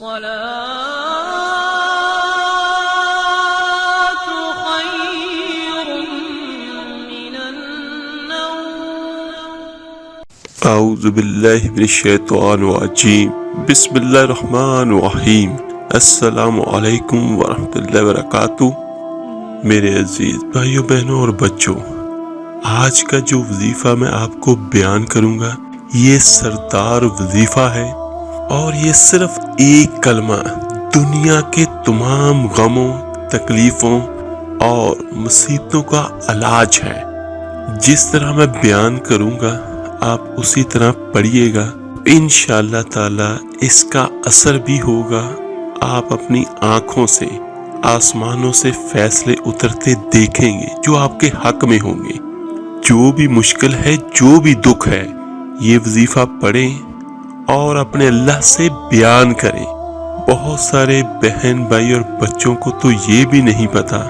الصلاة خير من النوم. اعوذ باللہ من الشیطان الرجیم. بسم اللہ الرحمن الرحیم. السلام علیکم ورحمۃ اللہ وبرکاتہ. میرے عزیز بھائیوں بہنوں اور بچوں، آج کا جو وظیفہ میں آپ کو بیان کروں گا یہ سردار وظیفہ ہے، اور یہ صرف ایک کلمہ دنیا کے تمام غموں، تکلیفوں اور مصیبتوں کا علاج ہے. جس طرح میں بیان کروں گا آپ اسی طرح پڑھیے گا، انشاءاللہ تعالی اس کا اثر بھی ہوگا. آپ اپنی آنکھوں سے آسمانوں سے فیصلے اترتے دیکھیں گے جو آپ کے حق میں ہوں گے. جو بھی مشکل ہے، جو بھی دکھ ہے، یہ وظیفہ پڑھیں اور اپنے اللہ سے بیان کریں. بہت سارے بہن بھائی اور بچوں کو تو یہ بھی نہیں پتا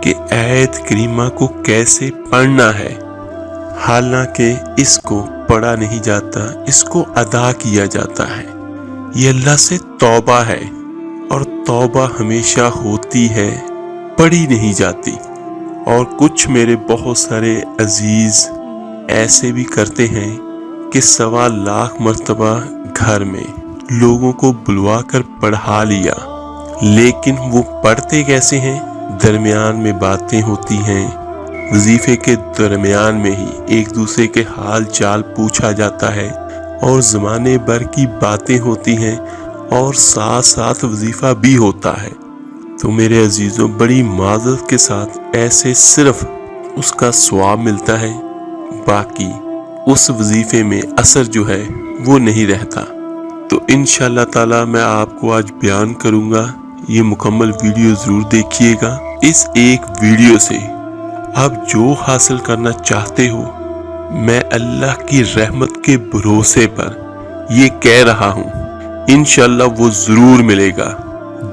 کہ آیت کریمہ کو کیسے پڑھنا ہے، حالانکہ اس کو پڑھا نہیں جاتا، اس کو ادا کیا جاتا ہے. یہ اللہ سے توبہ ہے، اور توبہ ہمیشہ ہوتی ہے، پڑھی نہیں جاتی. اور کچھ میرے بہت سارے عزیز ایسے بھی کرتے ہیں کہ 1.25 لاکھ مرتبہ گھر میں لوگوں کو بلوا کر پڑھا لیا، لیکن وہ پڑھتے کیسے ہیں؟ درمیان میں باتیں ہوتی ہیں، وظیفے کے درمیان میں ہی ایک دوسرے کے حال چال پوچھا جاتا ہے، اور زمانے بھر کی باتیں ہوتی ہیں، اور ساتھ ساتھ وظیفہ بھی ہوتا ہے. تو میرے عزیزوں، بڑی معذرت کے ساتھ ایسے صرف اس کا ثواب ملتا ہے، باقی اس وظیفے میں اثر جو ہے وہ نہیں رہتا. تو انشاءاللہ تعالی میں آپ کو آج بیان کروں گا. یہ مکمل ویڈیو ضرور دیکھیے گا. اس ایک ویڈیو سے آپ جو حاصل کرنا چاہتے ہو، میں اللہ کی رحمت کے بھروسے پر یہ کہہ رہا ہوں، انشاءاللہ وہ ضرور ملے گا.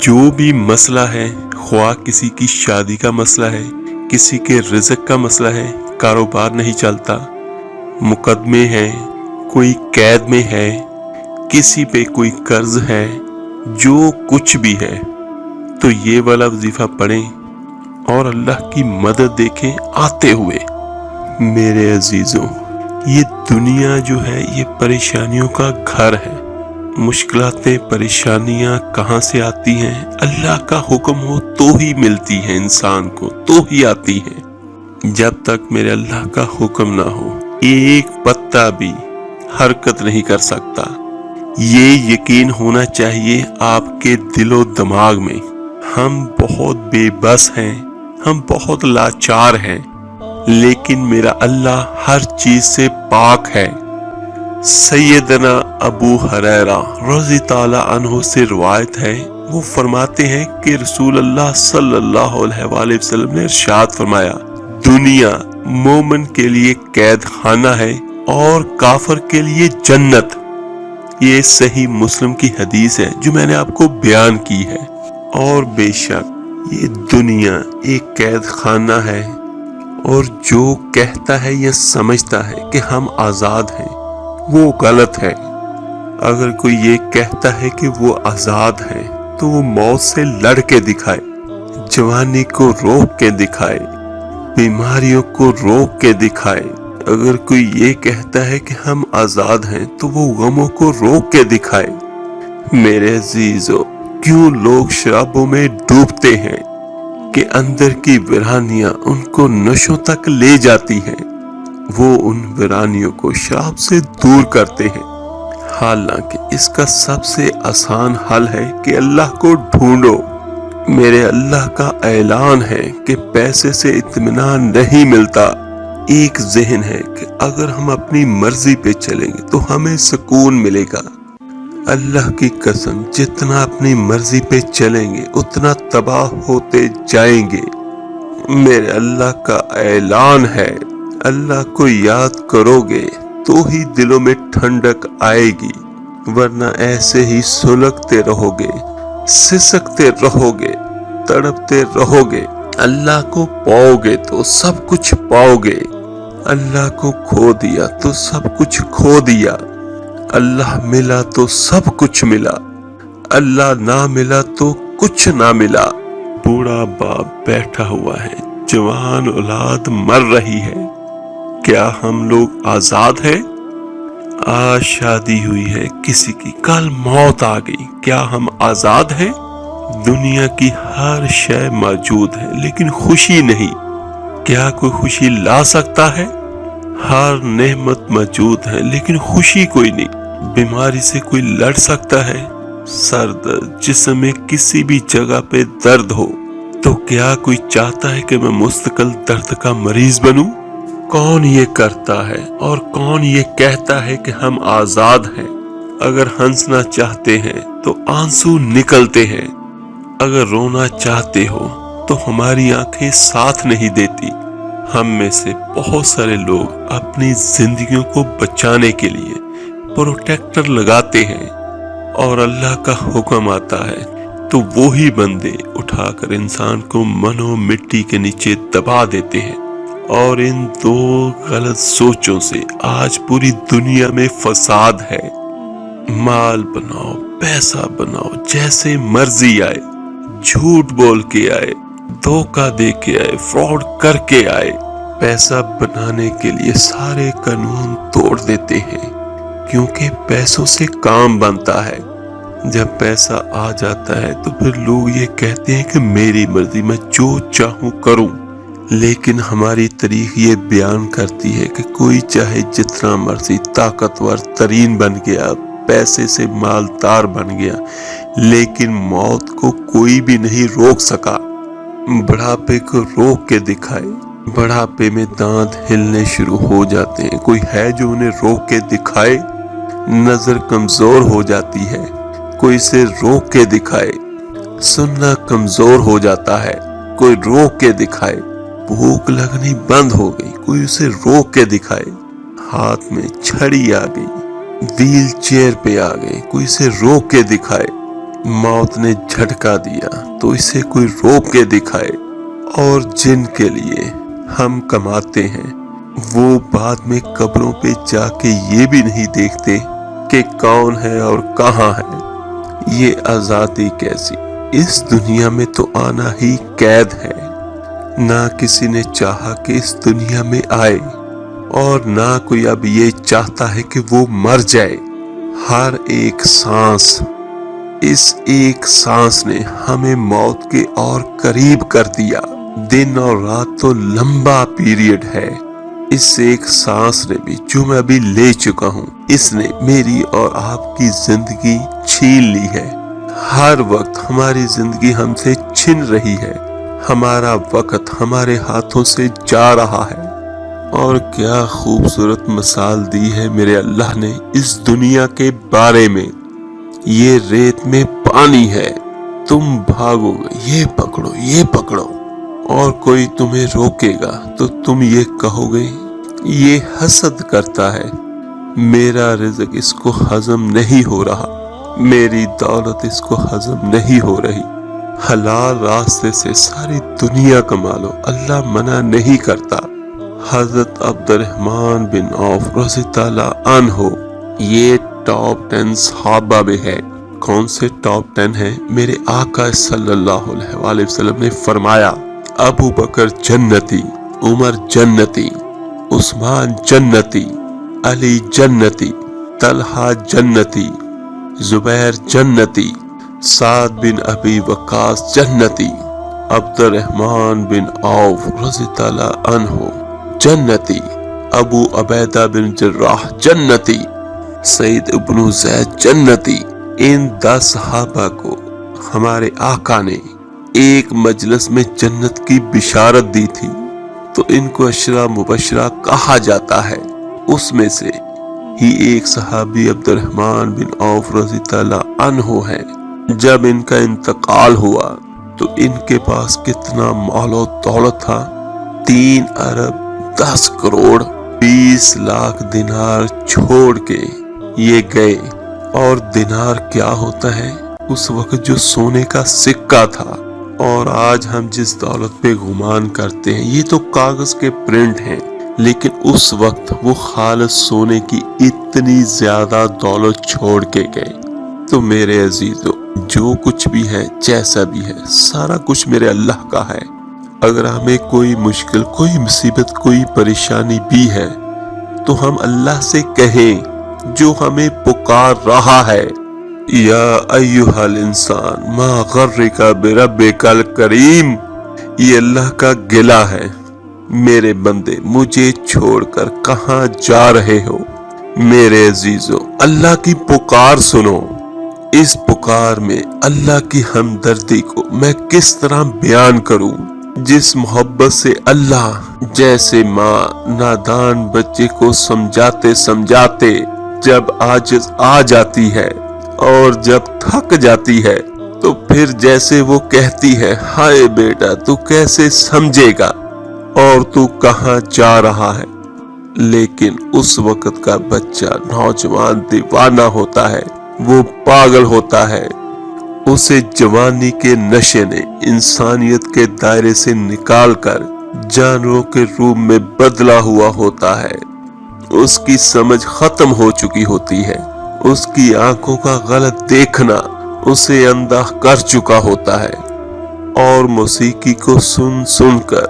جو بھی مسئلہ ہے، خواہ کسی کی شادی کا مسئلہ ہے، کسی کے رزق کا مسئلہ ہے، کاروبار نہیں چلتا، مقدمے ہیں، کوئی قید میں ہے، کسی پہ کوئی قرض ہے، جو کچھ بھی ہے، تو یہ والا وظیفہ پڑھیں اور اللہ کی مدد دیکھیں آتے ہوئے. میرے عزیزوں، یہ دنیا جو ہے یہ پریشانیوں کا گھر ہے. مشکلاتیں، پریشانیاں کہاں سے آتی ہیں؟ اللہ کا حکم ہو تو ہی ملتی ہیں، انسان کو تو ہی آتی ہیں. جب تک میرے اللہ کا حکم نہ ہو ایک پتا بھی حرکت نہیں کر سکتا. یہ یقین ہونا چاہیے آپ کے دل و دماغ میں. ہم بہت بے بس ہیں، ہم بہت لاچار ہیں، لیکن میرا اللہ ہر چیز سے پاک ہے. سیدنا ابو ہریرہ رضی تعالی عنہ سے روایت ہے، وہ فرماتے ہیں کہ رسول اللہ صلی اللہ علیہ وآلہ وسلم نے ارشاد فرمایا، دنیا مومن کے لیے قید خانہ ہے اور کافر کے لیے جنت. یہ صحیح مسلم کی حدیث ہے جو میں نے آپ کو بیان کی ہے. اور بے شک یہ دنیا ایک قید خانہ ہے، اور جو کہتا ہے یا سمجھتا ہے کہ ہم آزاد ہیں وہ غلط ہے. اگر کوئی یہ کہتا ہے کہ وہ آزاد ہے تو وہ موت سے لڑ کے دکھائے، جوانی کو روک کے دکھائے، بیماریوں کو روک کے دکھائے. اگر کوئی یہ کہتا ہے کہ ہم آزاد ہیں تو وہ غموں کو روک کے دکھائے. میرے عزیزو، کیوں لوگ شرابوں میں ڈوبتے ہیں کہ اندر کی ویرانیاں ان کو نشوں تک لے جاتی ہیں. وہ ان ویرانیوں کو شراب سے دور کرتے ہیں، حالانکہ اس کا سب سے آسان حل ہے کہ اللہ کو ڈھونڈو. میرے اللہ کا اعلان ہے کہ پیسے سے اطمینان نہیں ملتا. ایک ذہن ہے کہ اگر ہم اپنی مرضی پہ چلیں گے تو ہمیں سکون ملے گا. اللہ کی قسم، جتنا اپنی مرضی پہ چلیں گے اتنا تباہ ہوتے جائیں گے. میرے اللہ کا اعلان ہے، اللہ کو یاد کرو گے تو ہی دلوں میں ٹھنڈک آئے گی، ورنہ ایسے ہی سلگتے رہو گے، سسکتے رہو گے، تڑپتے رہو گے. اللہ کو پاؤ گے تو سب کچھ پاؤ گے، اللہ کو کھو دیا تو سب کچھ کھو دیا. اللہ ملا تو سب کچھ ملا، اللہ نہ ملا تو کچھ نہ ملا۔ بوڑھا باپ بیٹھا ہوا ہے، جوان اولاد مر رہی ہے، کیا ہم لوگ آزاد ہیں؟ آج شادی ہوئی ہے کسی کی، کل موت آ گئی، کیا ہم آزاد ہیں؟ دنیا کی ہر شے موجود ہے لیکن خوشی نہیں، کیا کوئی خوشی لا سکتا ہے؟ ہر نعمت موجود ہے لیکن خوشی کوئی نہیں۔ بیماری سے کوئی لڑ سکتا ہے؟ سر درد، جسم میں کسی بھی جگہ پہ درد ہو تو کیا کوئی چاہتا ہے کہ میں مستقل درد کا مریض بنوں؟ کون یہ کرتا ہے اور کون یہ کہتا ہے کہ ہم آزاد ہیں؟ اگر ہنسنا چاہتے ہیں تو آنسو نکلتے ہیں، اگر رونا چاہتے ہو تو ہماری آنکھیں ساتھ نہیں دیتی۔ ہم میں سے بہت سارے لوگ اپنی زندگیوں کو بچانے کے لیے پروٹیکٹر لگاتے ہیں، اور اللہ کا حکم آتا ہے تو وہی بندے اٹھا کر انسان کو منو مٹی کے نیچے دبا دیتے ہیں۔ اور ان دو غلط سوچوں سے آج پوری دنیا میں فساد ہے۔ مال بناؤ، پیسہ بناؤ، جیسے مرضی آئے، جھوٹ بول کے آئے، دھوکہ دے کے آئے، فراڈ کر کے آئے، پیسہ بنانے کے لیے سارے قانون توڑ دیتے ہیں، کیونکہ پیسوں سے کام بنتا ہے۔ جب پیسہ آ جاتا ہے تو پھر لوگ یہ کہتے ہیں کہ میری مرضی، میں جو چاہوں کروں۔ لیکن ہماری تاریخ یہ بیان کرتی ہے کہ کوئی چاہے جتنا مرضی طاقتور ترین بن گیا، پیسے سے مالدار بن گیا، لیکن موت کو کوئی بھی نہیں روک سکا۔ بڑھاپے کو روک کے دکھائے، بڑھاپے میں دانت ہلنے شروع ہو جاتے ہیں، کوئی ہے جو انہیں روک کے دکھائے؟ نظر کمزور ہو جاتی ہے، کوئی سے روک کے دکھائے؟ سننا کمزور ہو جاتا ہے، کوئی روک کے دکھائے؟ بھوک لگنی بند ہو گئی، کوئی اسے روک کے دکھائے؟ ہاتھ میں چھڑی آ گئی، ویل چیئر پہ آ گئے، کوئی اسے روک کے دکھائے؟ موت نے جھٹکا دیا تو اسے کوئی روک کے دکھائے؟ اور جن کے لیے ہم کماتے ہیں وہ بعد میں قبروں پہ جا کے یہ بھی نہیں دیکھتے کہ کون ہے اور کہاں ہے۔ یہ آزادی کیسی؟ اس دنیا میں تو آنا ہی قید ہے۔ نہ کسی نے چاہا کہ اس دنیا میں آئے، اور نہ کوئی اب یہ چاہتا ہے کہ وہ مر جائے۔ ہر ایک سانس، اس ایک سانس نے ہمیں موت کے اور قریب کر دیا۔ دن اور رات تو لمبا پیریڈ ہے، اس ایک سانس نے بھی، جو میں ابھی لے چکا ہوں، اس نے میری اور آپ کی زندگی چھین لی ہے۔ ہر وقت ہماری زندگی ہم سے چھن رہی ہے، ہمارا وقت ہمارے ہاتھوں سے جا رہا ہے۔ اور کیا خوبصورت مثال دی ہے میرے اللہ نے اس دنیا کے بارے میں۔ یہ ریت میں پانی ہے، تم بھاگو گے، یہ پکڑو یہ پکڑو، اور کوئی تمہیں روکے گا تو تم یہ کہو گے یہ حسد کرتا ہے، میرا رزق اس کو ہضم نہیں ہو رہا، میری دولت اس کو ہضم نہیں ہو رہی۔ حلال راستے سے ساری دنیا کما لو، اللہ منع نہیں کرتا۔ حضرت عبد الرحمن بن عوف رضی اللہ عنہ، یہ ٹاپ 10 صحابہ میں ہے۔ کون سے ٹاپ 10 ہیں؟ میرے آقا صلی اللہ علیہ وآلہ وسلم نے فرمایا، ابو بکر جنتی، عمر جنتی، عثمان جنتی، علی جنتی، طلحہ جنتی، زبیر جنتی، سعد بن ابی وقاص جنتی، عبد الرحمن بن عوف رضی اللہ عنہ جنتی، ابو عبیدہ بن جراح جنتی، سعید ابن زید جنتی۔ ان 10 صحابہ کو ہمارے آقا نے ایک مجلس میں جنت کی بشارت دی تھی، تو ان کو عشرہ مبشرہ کہا جاتا ہے۔ اس میں سے ہی ایک صحابی عبد الرحمن بن عوف رضی اللہ عنہ ہے۔ جب ان کا انتقال ہوا تو ان کے پاس کتنا مال و دولت تھا؟ 3 ارب 10 کروڑ 20 لاکھ دینار چھوڑ کے یہ گئے۔ اور دینار کیا ہوتا ہے؟ اس وقت جو سونے کا سکہ تھا۔ اور آج ہم جس دولت پہ گمان کرتے ہیں یہ تو کاغذ کے پرنٹ ہیں، لیکن اس وقت وہ خالص سونے کی اتنی زیادہ دولت چھوڑ کے گئے۔ تو میرے عزیزو، جو کچھ بھی ہے، جیسا بھی ہے، سارا کچھ میرے اللہ کا ہے۔ اگر ہمیں کوئی مشکل، کوئی مصیبت، کوئی پریشانی بھی ہے تو ہم اللہ سے کہیں جو ہمیں پکار رہا ہے، یا ایھا الانسان ما غرک بربک الکریم۔ یہ اللہ کا گلہ ہے، میرے بندے مجھے چھوڑ کر کہاں جا رہے ہو؟ میرے عزیزو، اللہ کی پکار سنو۔ اس پکار میں اللہ کی ہمدردی کو میں کس طرح بیان کروں؟ جس محبت سے اللہ جیسے ماں نادان بچے کو سمجھاتے سمجھاتے جب عاجز آ جاتی ہے اور جب تھک جاتی ہے تو پھر جیسے وہ کہتی ہے، ہائے بیٹا تو کیسے سمجھے گا اور تو کہاں جا رہا ہے؟ لیکن اس وقت کا بچہ نوجوان دیوانہ ہوتا ہے، وہ پاگل ہوتا ہے، اسے جوانی کے نشے نے انسانیت کے دائرے سے نکال کر جانوروں کے روپ میں بدلا ہوا ہوتا ہے۔ اس کی سمجھ ختم ہو چکی ہوتی ہے، اس کی آنکھوں کا غلط دیکھنا اسے اندھا کر چکا ہوتا ہے، اور موسیقی کو سن سن کر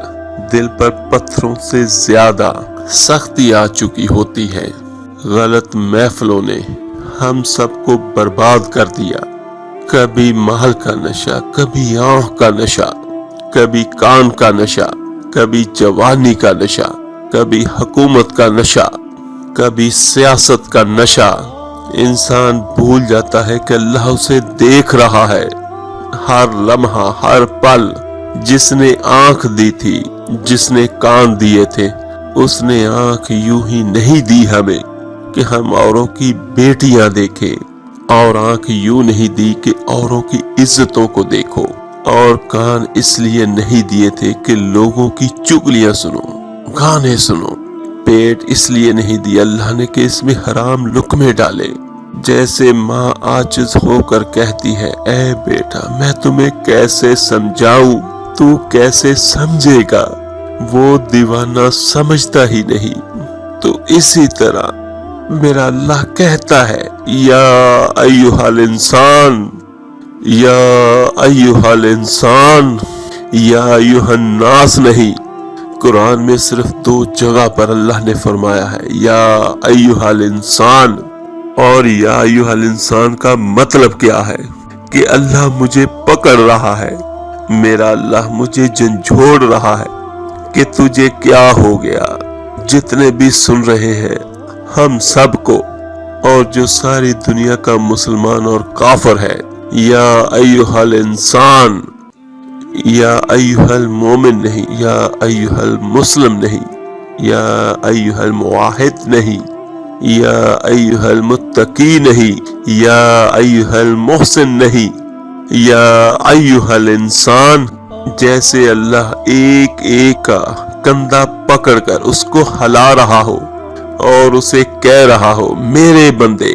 دل پر پتھروں سے زیادہ سختی آ چکی ہوتی ہے۔ غلط محفلوں نے ہم سب کو برباد کر دیا۔ کبھی مال کا نشہ، کبھی آنکھ کا نشہ، کبھی کان کا نشہ، کبھی جوانی کا نشہ، کبھی حکومت کا نشہ، کبھی سیاست کا نشہ۔ انسان بھول جاتا ہے کہ اللہ اسے دیکھ رہا ہے، ہر لمحہ، ہر پل۔ جس نے آنکھ دی تھی، جس نے کان دیے تھے، اس نے آنکھ یوں ہی نہیں دی ہمیں کہ ہم اوروں کی بیٹیاں دیکھیں، اور آنکھ یوں نہیں دی کہ اوروں کی عزتوں کو دیکھو، اور کان اس لیے نہیں دیے تھے کہ لوگوں کی چگلیاں سنو، گانے سنو۔ پیٹ اس لیے نہیں دیا اللہ نے کہ اس میں حرام لقمے ڈالے۔ جیسے ماں عاجز ہو کر کہتی ہے، اے بیٹا میں تمہیں کیسے سمجھاؤں، تو کیسے سمجھے گا؟ وہ دیوانہ سمجھتا ہی نہیں۔ تو اسی طرح میرا اللہ کہتا ہے، یا ایھا الانسان، یا ایھا الانسان، یا ایھا الناس نہیں۔ قرآن میں صرف 2 جگہ پر اللہ نے فرمایا ہے یا ایھا الانسان، اور یا ایھا الانسان کا مطلب کیا ہے کہ اللہ مجھے پکڑ رہا ہے، میرا اللہ مجھے جھنجھوڑ رہا ہے کہ تجھے کیا ہو گیا۔ جتنے بھی سن رہے ہیں ہم سب کو، اور جو ساری دنیا کا مسلمان اور کافر ہے، یا ایھا الانسان، یا ایھا المومن نہیں، یا ایھا المسلم نہیں، یا ایھا الموحد نہیں، یا ایھا المتقی نہیں، یا ایھا المحسن نہیں، یا ایھا الانسان۔ جیسے اللہ ایک ایک کا کندھا پکڑ کر اس کو ہلا رہا ہو اور اسے کہہ رہا ہو، میرے بندے،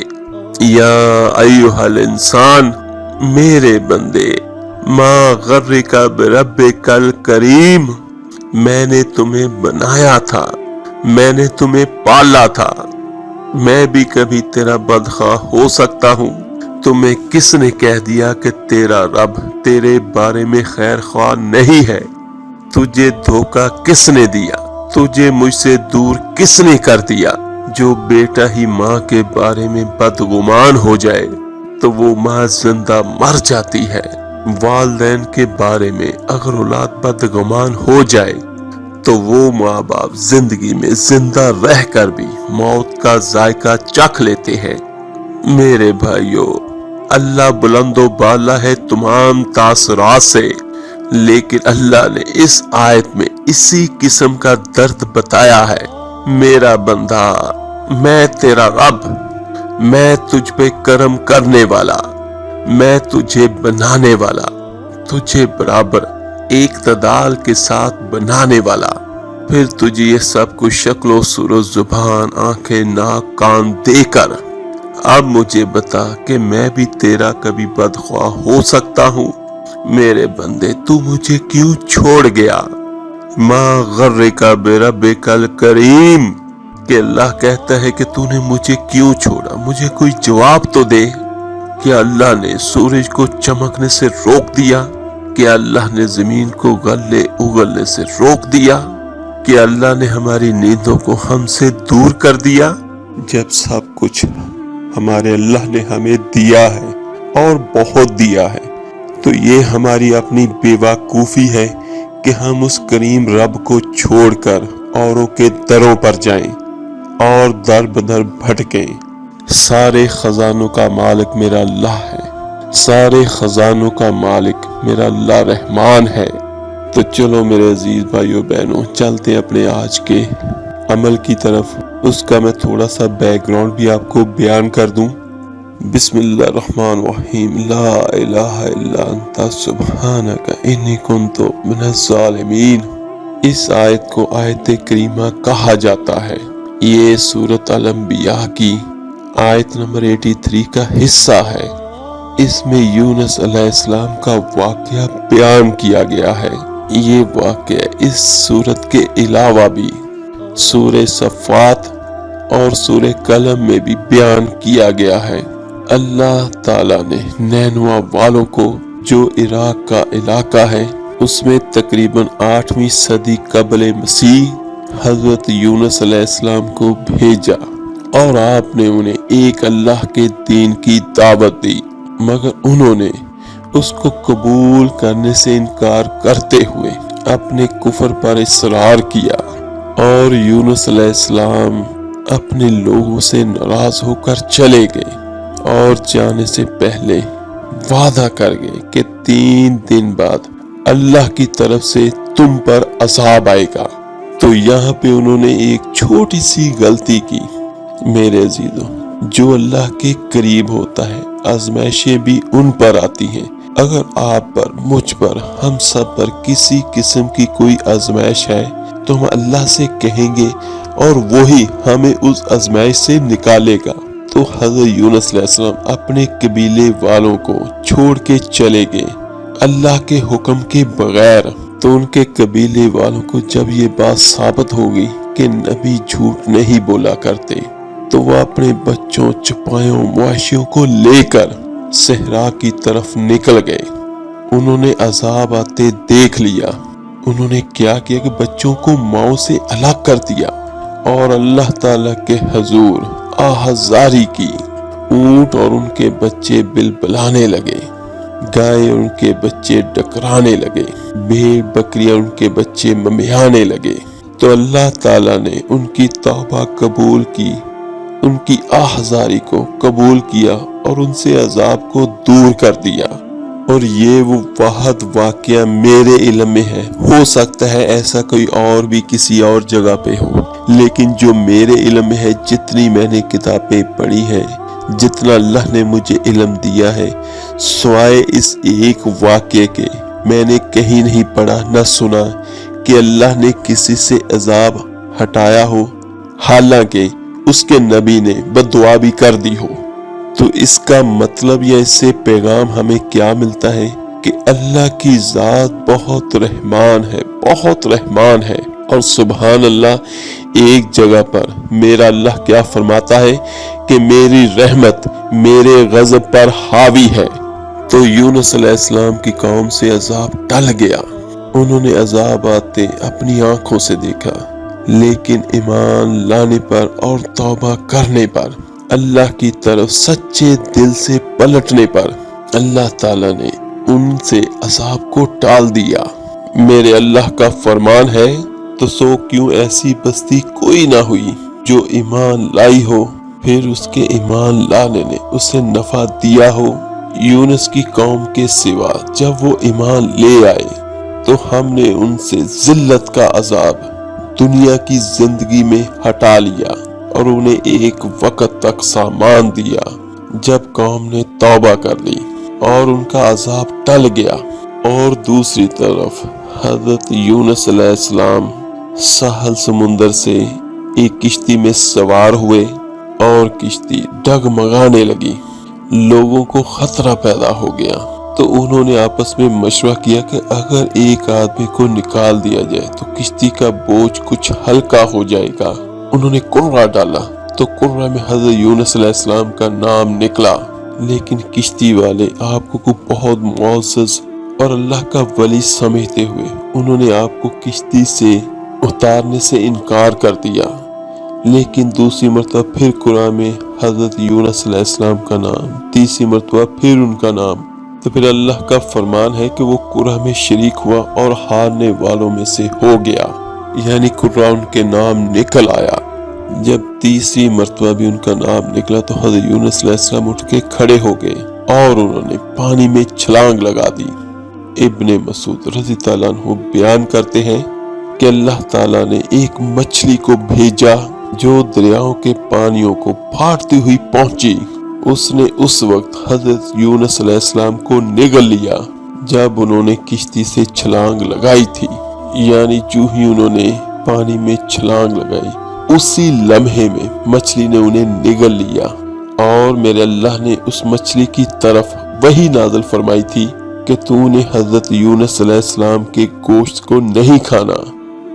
یا ایھا الانسان، میرے بندے، ما غرک بربک الکریم، میں نے تمہیں بنایا تھا، میں نے تمہیں پالا تھا، میں بھی کبھی تیرا بدخواہ ہو سکتا ہوں۔ تمہیں کس نے کہہ دیا کہ تیرا رب تیرے بارے میں خیر خواہ نہیں ہے؟ تجھے دھوکہ کس نے دیا؟ تجھے مجھ سے دور کس نے کر دیا؟ جو بیٹا ہی ماں کے بارے میں بدگمان ہو جائے تو وہ ماں زندہ مر جاتی ہے۔ والدین کے بارے میں اگر اولاد بدگمان ہو جائے تو وہ ماں باپ زندگی میں زندہ رہ کر بھی موت کا ذائقہ چکھ لیتے ہیں۔ میرے بھائیو، اللہ بلند و بالا ہے تمام تاثرات سے، لیکن اللہ نے اس آیت میں اسی قسم کا درد بتایا ہے۔ میرا بندہ، میں تیرا رب، میں تجھ پہ کرم کرنے والا، میں تجھے بنانے والا، تجھے برابر اقتدار کے ساتھ بنانے والا، پھر تجھے یہ سب کچھ شکل و صورت، زبان، آنکھیں، ناک، کان دے کر اب مجھے بتا کہ میں بھی تیرا کبھی بدخواہ ہو سکتا ہوں؟ میرے بندے تو مجھے کیوں چھوڑ گیا؟ ما غرک بربک الکریم، کہ اللہ کہتا ہے کہ تو نے مجھے کیوں چھوڑا؟ مجھے کوئی جواب تو دے۔ کیا اللہ نے سورج کو چمکنے سے روک دیا؟ کیا اللہ نے زمین کو غلے اگلنے سے روک دیا؟ کیا اللہ نے ہماری نیندوں کو ہم سے دور کر دیا؟ جب سب کچھ ہمارے اللہ نے ہمیں دیا ہے اور بہت دیا ہے، تو یہ ہماری اپنی بے وقوفی ہے کہ ہم اس کریم رب کو چھوڑ کر اوروں کے دروں پر جائیں اور در بدر بھٹکیں۔ سارے خزانوں کا مالک میرا اللہ ہے، سارے خزانوں کا مالک میرا اللہ رحمان ہے۔ تو چلو میرے عزیز بھائیو بہنوں، چلتے ہیں اپنے آج کے عمل کی طرف۔ اس کا میں تھوڑا سا بیک گراؤنڈ بھی آپ کو بیان کر دوں۔ بسم اللہ الرحمن الرحیم، لا الہ الا انت سبحانک انی کنت من الظالمین۔ اس آیت کو آیت کریمہ کہا جاتا ہے۔ یہ سورۃ الانبیاء کی آیت نمبر 83 کا حصہ ہے۔ اس میں یونس علیہ السلام کا واقعہ بیان کیا گیا ہے۔ یہ واقعہ اس سورت کے علاوہ بھی سورہ صفات اور سورہ قلم میں بھی بیان کیا گیا ہے۔ اللہ تعالیٰ نے نینوا والوں کو، جو عراق کا علاقہ ہے، اس میں تقریباً 8ویں صدی قبل مسیح حضرت یونس علیہ السلام کو بھیجا اور آپ نے انہیں ایک اللہ کے دین کی دعوت دی، مگر انہوں نے اس کو قبول کرنے سے انکار کرتے ہوئے اپنے کفر پر اصرار کیا، اور یونس علیہ السلام اپنے لوگوں سے ناراض ہو کر چلے گئے اور جانے سے پہلے وعدہ کر گئے کہ 3 دن بعد اللہ کی طرف سے تم پر عذاب آئے گا۔ تو یہاں پہ انہوں نے ایک چھوٹی سی غلطی کی۔ میرے عزیزوں، جو اللہ کے قریب ہوتا ہے، آزمائشیں بھی ان پر آتی ہیں۔ اگر آپ پر، مجھ پر، ہم سب پر کسی قسم کی کوئی آزمائش ہے تو ہم اللہ سے کہیں گے اور وہی ہمیں اس آزمائش سے نکالے گا۔ تو حضرت یونس علیہ السلام اپنے قبیلے والوں کو چھوڑ کے چلے گئے اللہ کے حکم کے بغیر۔ تو ان کے قبیلے والوں کو جب یہ بات ثابت ہوگی کہ نبی جھوٹ نہیں بولا کرتے، تو وہ اپنے بچوں، چپایوں، مواشیوں کو لے کر صحرا کی طرف نکل گئے۔ انہوں نے عذاب آتے دیکھ لیا۔ انہوں نے کیا کیا کہ بچوں کو ماؤں سے الگ کر دیا اور اللہ تعالیٰ کے حضور آہذاری کی۔ اونٹ اور ان کے بچے بلبلانے لگے، گائے ان کے بچے ڈکرانے لگے، بھیڑ بکریاں ان کے بچے ممیانے لگے۔ تو اللہ تعالیٰ نے ان کی توبہ قبول کی، ان کی آہذاری کو قبول کیا اور ان سے عذاب کو دور کر دیا۔ اور یہ وہ واحد واقعہ میرے علم میں ہے، ہو سکتا ہے ایسا کوئی اور بھی کسی اور جگہ پہ ہو، لیکن جو میرے علم میں ہے، جتنی میں نے کتابیں پڑھی ہیں، جتنا اللہ نے مجھے علم دیا ہے، سوائے اس ایک واقعے کے میں نے کہیں نہیں پڑھا نہ سنا کہ اللہ نے کسی سے عذاب ہٹایا ہو، حالانکہ اس کے نبی نے بددعا بھی کر دی ہو۔ تو اس کا مطلب یا اس سے پیغام ہمیں کیا ملتا ہے کہ اللہ کی ذات بہت رحمان ہے، بہت رحمان ہے۔ اور سبحان اللہ، ایک جگہ پر میرا اللہ کیا فرماتا ہے کہ میری رحمت میرے غضب پر حاوی ہے۔ تو یونس علیہ السلام کی قوم سے عذاب ٹل گیا، انہوں نے عذاب آتے اپنی آنکھوں سے دیکھا، لیکن ایمان لانے پر اور توبہ کرنے پر، اللہ کی طرف سچے دل سے پلٹنے پر، اللہ تعالیٰ نے ان سے عذاب کو ٹال دیا۔ میرے اللہ کا فرمان ہے، تو سو کیوں ایسی بستی کوئی نہ ہوئی جو ایمان لائی ہو، پھر اس کے ایمان لانے نے اسے نفع دیا ہو۔ یونس کی قوم کے سوا جب وہ ایمان لے آئے تو ہم نے ان سے ذلت کا عذاب دنیا کی زندگی میں ہٹا لیا اور انہیں ایک وقت تک سامان دیا۔ جب قوم نے توبہ کر لی اور ان کا عذاب ٹل گیا، اور دوسری طرف حضرت یونس علیہ السلام ساحل سمندر سے ایک کشتی میں سوار ہوئے اور کشتی ڈگمگانے لگی، لوگوں کو خطرہ پیدا ہو گیا۔ تو انہوں نے آپس میں مشورہ کیا کہ اگر ایک آدمی کو نکال دیا جائے تو کشتی کا بوجھ کچھ ہلکا ہو جائے گا۔ انہوں نے قرہ ڈالا تو قرہ میں حضرت یونس علیہ السلام کا نام نکلا۔ لیکن کشتی والے آپ کو بہت معزز اور اللہ کا ولی سمجھتے ہوئے انہوں نے آپ کو کشتی سے اتارنے سے انکار کر دیا۔ لیکن دوسری مرتبہ پھر قرآن میں حضرت یونس علیہ السلام کا نام، تیسری مرتبہ پھر ان کا نام، تو پھر اللہ کا فرمان ہے کہ وہ قرآن میں شریک ہوا اور ہارنے والوں میں سے ہو گیا، یعنی قرآن کے نام نکل آیا۔ جب تیسری مرتبہ بھی ان کا نام نکلا تو حضرت یونس علیہ السلام اٹھ کے کھڑے ہو گئے اور انہوں نے پانی میں چھلانگ لگا دی۔ ابن مسعود رضی اللہ عنہ بیان کرتے ہیں کہ اللہ تعالیٰ نے ایک مچھلی کو بھیجا جو دریاؤں کے پانیوں کو پھاڑتی ہوئی پہنچی۔ اس نے اس وقت حضرت یونس علیہ السلام کو نگل لیا جب انہوں نے کشتی سے چھلانگ لگائی تھی، یعنی جو ہی انہوں نے پانی میں چھلانگ لگائی اسی لمحے میں مچھلی نے انہیں نگل لیا، اور میرے اللہ نے اس مچھلی کی طرف وحی نازل فرمائی تھی کہ تو نے حضرت یونس علیہ السلام کے گوشت کو نہیں کھانا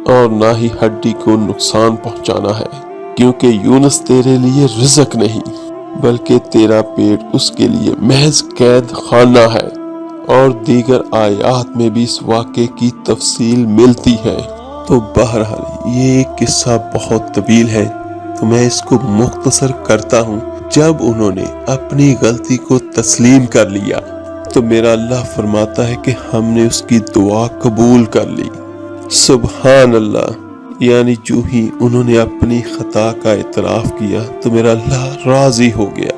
اور نہ ہی ہڈی کو نقصان پہنچانا ہے، کیونکہ یونس تیرے لیے رزق نہیں بلکہ تیرا پیٹ اس کے لیے محض قید خانہ ہے۔ اور دیگر آیات میں بھی اس واقعے کی تفصیل ملتی ہے۔ تو بہرحال یہ ایک قصہ بہت طویل ہے تو میں اس کو مختصر کرتا ہوں۔ جب انہوں نے اپنی غلطی کو تسلیم کر لیا تو میرا اللہ فرماتا ہے کہ ہم نے اس کی دعا قبول کر لی۔ سبحان اللہ، یعنی جو ہی انہوں نے اپنی خطا کا اعتراف کیا تو میرا اللہ راضی ہو گیا،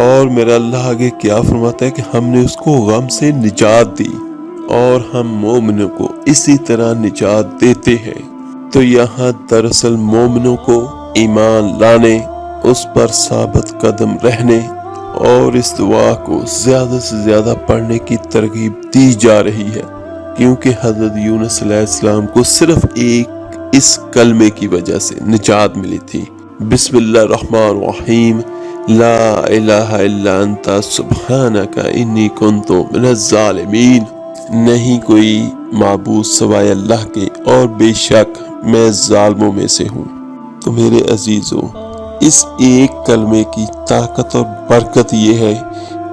اور میرا اللہ آگے کیا فرماتا ہے کہ ہم نے اس کو غم سے نجات دی، اور ہم مومنوں کو اسی طرح نجات دیتے ہیں۔ تو یہاں دراصل مومنوں کو ایمان لانے، اس پر ثابت قدم رہنے اور اس دعا کو زیادہ سے زیادہ پڑھنے کی ترغیب دی جا رہی ہے، کیونکہ حضرت یونس علیہ السلام کو صرف ایک اس کلمے کی وجہ سے نجات ملی تھی، بسم اللہ الرحمن الرحیم، لا الہ الا انت سبحانک انی کنت من الظالمین، نہیں کوئی معبود سوائے اللہ کے اور بے شک میں ظالموں میں سے ہوں۔ تو میرے عزیزو، اس ایک کلمے کی طاقت اور برکت یہ ہے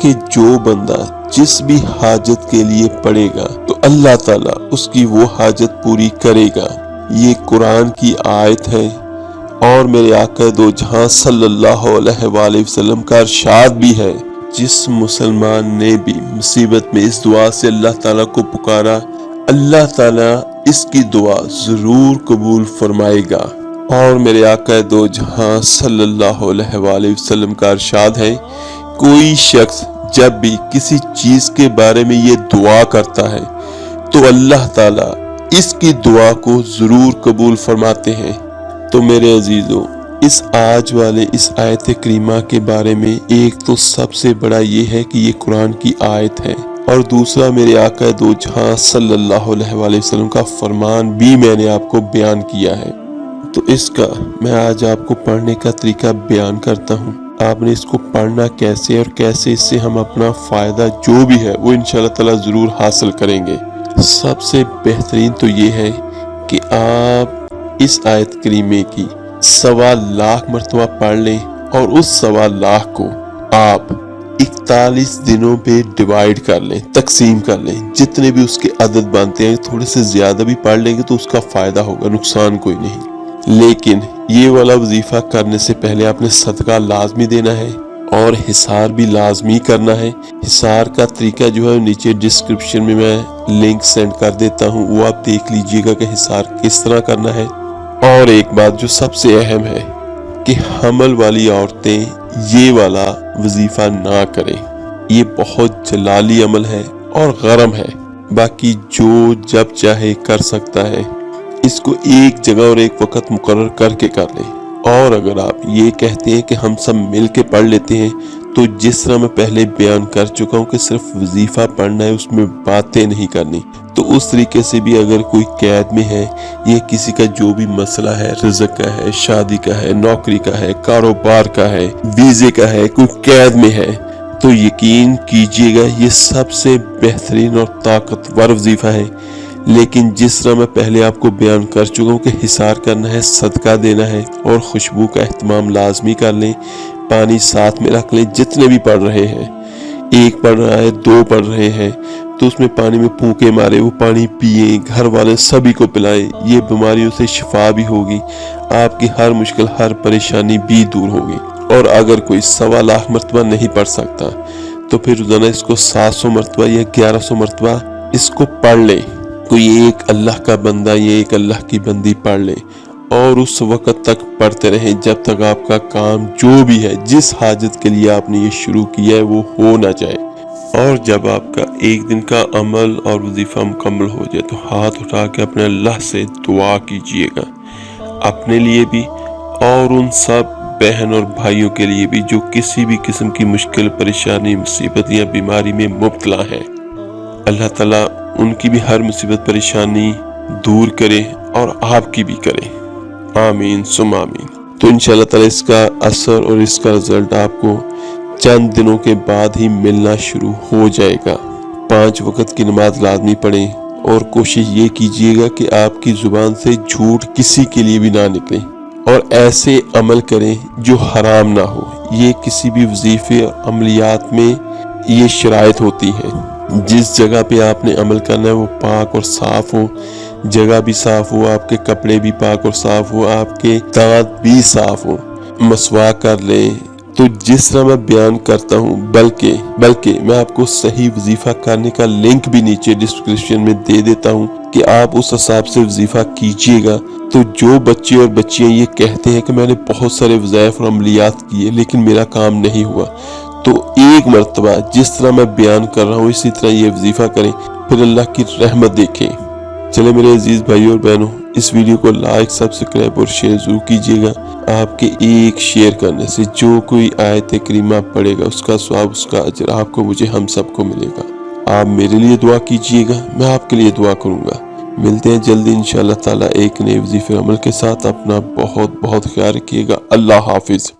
کہ جو بندہ جس بھی حاجت کے لیے پڑھے گا تو اللہ تعالیٰ اس کی وہ حاجت پوری کرے گا۔ یہ قرآن کی آیت ہے، اور میرے آقا دو جہاں صلی اللہ علیہ وآلہ وسلم کا ارشاد بھی ہے، جس مسلمان نے بھی مصیبت میں اس دعا سے اللہ تعالیٰ کو پکارا، اللہ تعالیٰ اس کی دعا ضرور قبول فرمائے گا۔ اور میرے آقا دو جہاں صلی اللہ علیہ وآلہ وسلم کا ارشاد ہے، کوئی شخص جب بھی کسی چیز کے بارے میں یہ دعا کرتا ہے تو اللہ تعالیٰ اس کی دعا کو ضرور قبول فرماتے ہیں۔ تو میرے عزیزو، اس آج والے اس آیت کریمہ کے بارے میں ایک تو سب سے بڑا یہ ہے کہ یہ قرآن کی آیت ہے، اور دوسرا میرے آقا دو جہاں صلی اللہ علیہ وآلہ وسلم کا فرمان بھی میں نے آپ کو بیان کیا ہے۔ تو اس کا میں آج آپ کو پڑھنے کا طریقہ بیان کرتا ہوں۔ آپ نے اس کو پڑھنا کیسے اور کیسے اس سے ہم اپنا فائدہ جو بھی ہے وہ انشاءاللہ تعالی ضرور حاصل کریں گے۔ سب سے بہترین تو یہ ہے کہ آپ اس آیت کریمے کی 1.25 لاکھ مرتبہ پڑھ لیں، اور اس 1.25 لاکھ کو آپ 41 دنوں پہ ڈیوائیڈ کر لیں، تقسیم کر لیں، جتنے بھی اس کے عدد بنتے ہیں تھوڑے سے زیادہ بھی پڑھ لیں گے تو اس کا فائدہ ہوگا، نقصان کوئی نہیں۔ لیکن یہ والا وظیفہ کرنے سے پہلے آپ نے صدقہ لازمی دینا ہے اور حصار بھی لازمی کرنا ہے۔ حصار کا طریقہ جو ہے نیچے ڈسکرپشن میں لنک سینڈ کر دیتا ہوں، وہ آپ دیکھ لیجئے گا کہ حصار کس طرح کرنا ہے۔ اور ایک بات جو سب سے اہم ہے کہ حمل والی عورتیں یہ والا وظیفہ نہ کریں، یہ بہت جلالی عمل ہے اور غرم ہے، باقی جو جب چاہے کر سکتا ہے، اس کو ایک جگہ اور ایک وقت مقرر کر کے کر لیں۔ اور اگر آپ یہ کہتے ہیں کہ ہم سب مل کے پڑھ لیتے ہیں تو جس طرح میں پہلے بیان کر چکا ہوں کہ صرف وظیفہ پڑھنا ہے، اس میں باتیں نہیں کرنی، تو اس طریقے سے بھی اگر کوئی قید میں ہے یا کسی کا جو بھی مسئلہ ہے، رزق کا ہے، شادی کا ہے، نوکری کا ہے، کاروبار کا ہے، ویزے کا ہے، کوئی قید میں ہے، تو یقین کیجئے گا یہ سب سے بہترین اور طاقتور وظیفہ ہے۔ لیکن جس طرح میں پہلے آپ کو بیان کر چکا ہوں کہ حصار کرنا ہے، صدقہ دینا ہے اور خوشبو کا اہتمام لازمی کر لیں، پانی ساتھ میں رکھ لیں جتنے بھی پڑھ رہے ہیں، ایک پڑھ رہا ہے، دو پڑھ رہے ہیں تو اس میں پانی میں پھونکے مارے، وہ پانی پیئیں، گھر والے سبھی کو پلائیں، یہ بیماریوں سے شفا بھی ہوگی، آپ کی ہر مشکل ہر پریشانی بھی دور ہوگی۔ اور اگر کوئی 1.25 لاکھ مرتبہ نہیں پڑھ سکتا تو پھر روزانہ اس کو 700 مرتبہ یا 1100 مرتبہ اس کو پڑھ لے۔ کوئی ایک اللہ کا بندہ یا ایک اللہ کی بندی پڑھ لے اور اس وقت تک پڑھتے رہیں جب تک آپ کا کام جو بھی ہے، جس حاجت کے لیے آپ نے یہ شروع کیا ہے وہ ہو نہ جائے۔ اور جب آپ کا ایک دن کا عمل اور وظیفہ مکمل ہو جائے تو ہاتھ اٹھا کے اپنے اللہ سے دعا کیجئے گا، اپنے لیے بھی اور ان سب بہن اور بھائیوں کے لیے بھی جو کسی بھی قسم کی مشکل، پریشانی، مصیبت یا بیماری میں مبتلا ہے۔ اللہ تعالیٰ ان کی بھی ہر مصیبت پریشانی دور کرے اور آپ کی بھی کرے، آمین ثم آمین۔ تو انشاءاللہ تعالیٰ اس کا اثر اور اس کا رزلٹ آپ کو چند دنوں کے بعد ہی ملنا شروع ہو جائے گا۔ 5 وقت کی نماز لازمی پڑھیں اور کوشش یہ کیجیے گا کہ آپ کی زبان سے جھوٹ کسی کے لیے بھی نہ نکلے، اور ایسے عمل کریں جو حرام نہ ہو۔ یہ کسی بھی وظیفے اور عملیات میں یہ شرائط ہوتی ہیں۔ جس جگہ پہ آپ نے عمل کرنا ہے وہ پاک اور صاف ہو، جگہ بھی صاف ہو، آپ کے کپڑے بھی پاک اور صاف ہو، آپ کے دانت بھی صاف ہو، مسواک کر لیں۔ تو جس طرح میں بیان کرتا ہوں، بلکہ میں آپ کو صحیح وظیفہ کرنے کا لنک بھی نیچے ڈسکرپشن میں دے دیتا ہوں کہ آپ اس حساب سے وظیفہ کیجئے گا۔ تو جو بچے اور بچیاں یہ کہتے ہیں کہ میں نے بہت سارے وظائف اور عملیات کیے لیکن میرا کام نہیں ہوا، تو ایک مرتبہ جس طرح میں بیان کر رہا ہوں اسی طرح یہ وظیفہ کریں، پھر اللہ کی رحمت دیکھیں۔ چلے میرے عزیز بھائیوں اور بہنوں، اس ویڈیو کو لائک، سبسکرائب اور شیئر ضرور کیجیے گا۔ آپ کے ایک شیئر کرنے سے جو کوئی آیت کریمہ پڑھے گا اس کا ثواب، اس کا اجر آپ کو، مجھے، ہم سب کو ملے گا۔ آپ میرے لیے دعا کیجیے گا، میں آپ کے لیے دعا کروں گا۔ ملتے ہیں جلدی انشاءاللہ تعالیٰ ایک نئے وظیفے عمل کے ساتھ۔ اپنا بہت بہت خیال رکھیے گا۔ اللہ حافظ۔